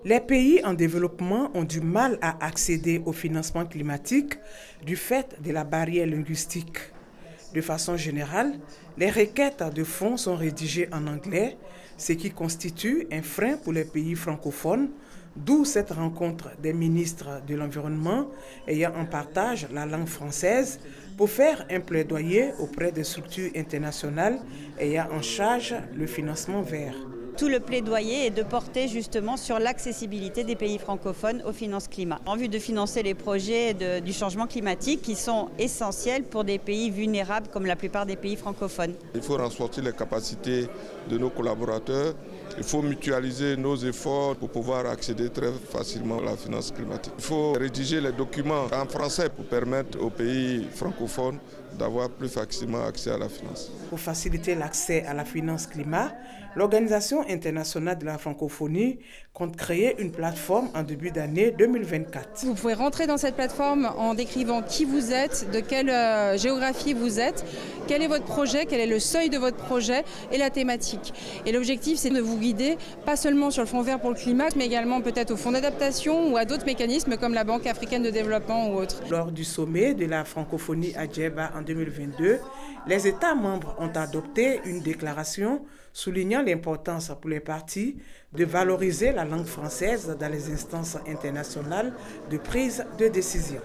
Les pays en développement ont du mal à accéder au financement climatique du fait de la barrière linguistique. De façon générale, les requêtes de fonds sont rédigées en anglais, ce qui constitue un frein pour les pays francophones, d'où cette rencontre des ministres de l'Environnement ayant en partage la langue française pour faire un plaidoyer auprès des structures internationales ayant en charge le financement vert. Tout le plaidoyer est de porter justement sur l'accessibilité des pays francophones aux finances climat, en vue de financer les projets du changement climatique qui sont essentiels pour des pays vulnérables comme la plupart des pays francophones. Il faut renforcer les capacités de nos collaborateurs. Il faut mutualiser nos efforts pour pouvoir accéder très facilement à la finance climatique. Il faut rédiger les documents en français pour permettre aux pays francophones d'avoir plus facilement accès à la finance. Pour faciliter l'accès à la finance climat, l'Organisation internationale de la francophonie compte créer une plateforme en début d'année 2024. Vous pouvez rentrer dans cette plateforme en décrivant qui vous êtes, de quelle géographie vous êtes, quel est votre projet, quel est le seuil de votre projet et la thématique. Et l'objectif, c'est de vous guider, pas seulement sur le Fonds vert pour le climat, mais également peut-être au Fonds d'adaptation ou à d'autres mécanismes comme la Banque africaine de développement ou autres. Lors du sommet de la francophonie à Djerba en 2022, les États membres ont adopté une déclaration soulignant l'importance pour les parties de valoriser la langue française dans les instances internationales de prise de décision.